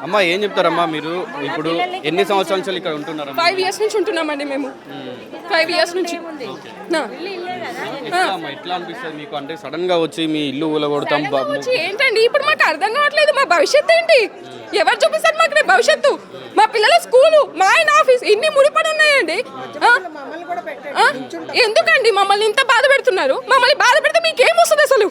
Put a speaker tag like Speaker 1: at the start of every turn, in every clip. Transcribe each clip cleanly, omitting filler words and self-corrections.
Speaker 1: అమ్మా ఏం చెప్తారమ్మా మీరు ఇప్పుడు ఎన్ని సంవత్సరాల నుంచి ఇక్కడ ఉంటున్నారు?
Speaker 2: 5 years నుంచి ఉంటున్నామండి మేము. 5 years నుంచి.
Speaker 1: ఎట్లా అనిపిస్తుంది మీకు? అంటే సడన్ గా వచ్చి మీ ఇల్లు ఊలగొడతాం
Speaker 2: ఏంటండి ఇప్పుడు మాకు అర్థం కావట్లేదు. మా భవిష్యత్తు ఏంటి? ఎవరు చూపిస్తారు మాకు రేపు భవిష్యత్తు? మా పిల్లల స్కూలు, మా ఆయన ఆఫీస్, ఇన్ని ముడిపడి ఉన్నాయండి. ఎందుకండి మమ్మల్ని ఇంత బాధ పెడుతున్నారు? మమ్మల్ని బాధ పెడితే మీకేం వస్తుంది అసలు?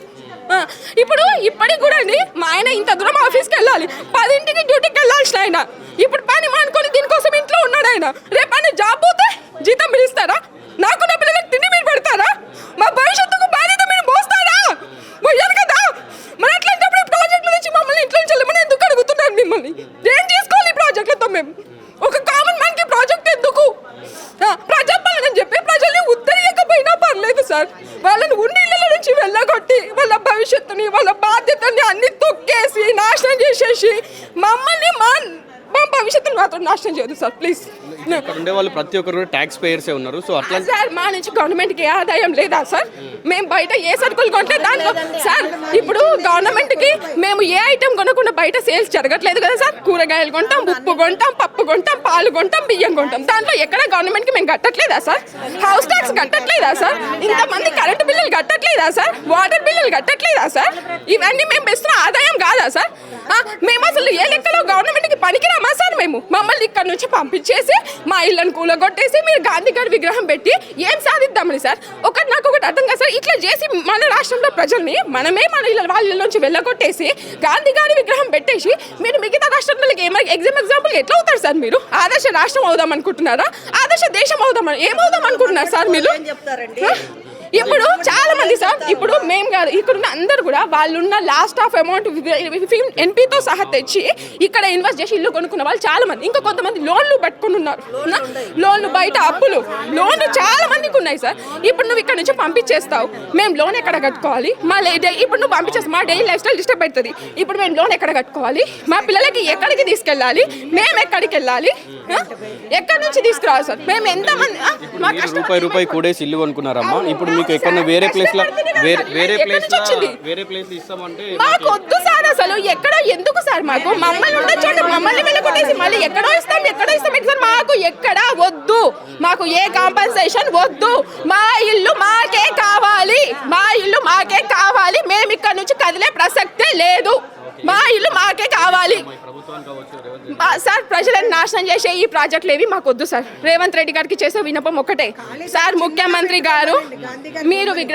Speaker 2: ఇప్పుడు ఇప్పటికి కూడా అండి మా ఆయన ఇంత దూరం ఆఫీస్కి వెళ్ళాలి, 10ంటికి డ్యూటీకి వెళ్ళాల్సిన ఆయన ఇప్పుడు పని మానుకొని దీనికోసం ఇంట్లో ఉన్నాడు ఆయన. రేపు ఆయన జాబ్ పోతే జీతం మీరు ఇస్తారా? నాకు నా పిల్లలకు తిండి మీరు పెడతారా? మా భవిష్యత్తుకు బాధ్యత మీరు మోస్తారా? పోయారు కదా. మరి అట్లాంటప్పుడు ప్రాజెక్టులు తెచ్చి మమ్మల్ని ఇంట్లో నుంచి వెళ్ళమని ఎందుకు అడుగుతున్నారు? మిమ్మల్ని ఏం చేసుకోవాలి ఈ ప్రాజెక్టులతో? మేము ఒక కామన్ మ్యాన్ కి ప్రాజెక్ట్ ఎందుకు? ప్రజాపాలన అని చెప్పి ప్రజల్ని ఉద్ధరించకపోయినా పర్లేదు సార్. వాళ్ళని ఉండి ఇళ్ళ నుంచి వెళ్ళగొట్టి వాళ్ళ భవిష్యత్తుని వాళ్ళ బాధ్యతని అన్ని తొక్కేసి నాశనం చేసేసి మమ్మల్ని మా భవిష్యత్తుని మాత్రం నాశనం చేయదు సార్ ప్లీజ్.
Speaker 1: ఇక్కడ ఉండే వాళ్ళు ప్రతి ఒక్కరు కూడా ట్యాక్స్ పేయర్సే ఉన్నారు. సో అట్లా
Speaker 2: సార్ మా నుంచి గవర్నమెంట్కి ఏ ఆదాయం లేదా సార్? మేము బయట ఏ సరుకులు కొంటే దాంట్లో సార్ ఇప్పుడు గవర్నమెంట్కి మేము ఏ ఐటమ్ కొనకుండా బయట సేల్స్ జరగట్లేదు కదా సార్. కూరగాయలు కొంటాం, ఉప్పు కొంటాం, పప్పు కొంటాం, పాలు కొంటాం, బియ్యం కొంటాం. దాంట్లో ఎక్కడ గవర్నమెంట్కి మేము కట్టట్లేదా సార్? హౌస్ ట్యాక్స్ కట్టట్లేదా సార్? ఇంతమంది కరెంటు బిల్లులు కట్టట్లేదా సార్? వాటర్ బిల్లులు కట్టట్లేదా సార్? ఇవన్నీ మేము ఇస్తున్న ఆదాయం కాదా సార్? మేము అసలు ఏ లెక్కలో గవర్నమెంట్కి పనికిరామా సార్? మేము మమ్మల్ని ఇక్కడ నుంచి పంపించేసి మా ఇళ్ళను కూలగొట్టేసి మీరు గాంధీ గారి విగ్రహం పెట్టి ఏం సాధిద్దామని సార్? నాకు ఒకటి అర్థం కాదు సార్. ఇట్లా చేసి మన రాష్ట్రంలో ప్రజల్ని మనమే మన వాళ్ళ నుంచి వెళ్ళగొట్టేసి గాంధీ గారి విగ్రహం పెట్టేసి మీరు మిగతా రాష్ట్రాలకి ఎగ్జాంపుల్ ఎట్లా అవుతారు సార్? మీరు ఆదర్శ రాష్ట్రం అవుదాం అనుకుంటున్నారా? ఆదర్శ దేశం అవుదాం ఏమవుదాం అనుకుంటున్నారు సార్ మీరు? ఇప్పుడు చాలా మంది సార్, ఇప్పుడు మేము కాదు ఇక్కడున్న అందరు కూడా వాళ్ళున్న లాస్ట్ ఆఫ్ అమౌంట్ ఎన్పితో సహా తెచ్చి ఇక్కడ ఇన్వెస్ట్ చేసి ఇల్లు కొనుక్కున్న వాళ్ళు చాలా మంది. ఇంకా కొంతమంది లోన్లు పట్టుకుని ఉన్నారు. లోన్లు బయట అప్పులు లోన్లు చాలా మందికి ఉన్నాయి సార్. ఇప్పుడు నువ్వు ఇక్కడ నుంచి పంపించేస్తావు, మేము లోన్ ఎక్కడ కట్టుకోవాలి? ఇప్పుడు నువ్వు పంపించేస్తావు, మా డైలీ లైఫ్ స్టైల్ డిస్టర్బ్ అవుతుంది. ఇప్పుడు మేము లోన్ ఎక్కడ కట్టుకోవాలి? మా పిల్లలకి ఎక్కడికి తీసుకెళ్ళాలి? మేము ఎక్కడికి వెళ్ళాలి? ఎక్కడి నుంచి తీసుకురావాలి సార్? మేము ఎంతమంది
Speaker 1: రూపాయి కూడేసి ఇల్లు కొనుక్కున్నారమ్మా. ఇప్పుడు మీకు ఎక్కడ వేరే ప్లేస్ ఇస్తామంటే
Speaker 2: మాకు వద్దు సార్. అసలు ఎక్కడ ఎందుకు సార్? మాకు మమ్మల్ని ఉన్న చోట మమ్మల్ని వెళ్ళగొట్టేసి మళ్ళీ ఎక్కడో ఇస్తాం సార్. మాకు ఎక్కడ వద్దు, మాకు ఏ కాంపన్సేషన్ వద్దు. మా ఇల్లు మాకే కావాలి, మా ఇల్లు మాకే కావాలి. మేము ఇక్కడ నుంచి కదిలే ప్రసక్తే లేదు. మా ఇల్లు మాకే కావాలి సార్. ప్రజలను నాశనం చేసే ఈ ప్రాజెక్టులు ఏవి మాకు వద్దు సార్. రేవంత్ రెడ్డి గారికి చేసే విన్నపం ఒకటే సార్, ముఖ్యమంత్రి గారు మీరు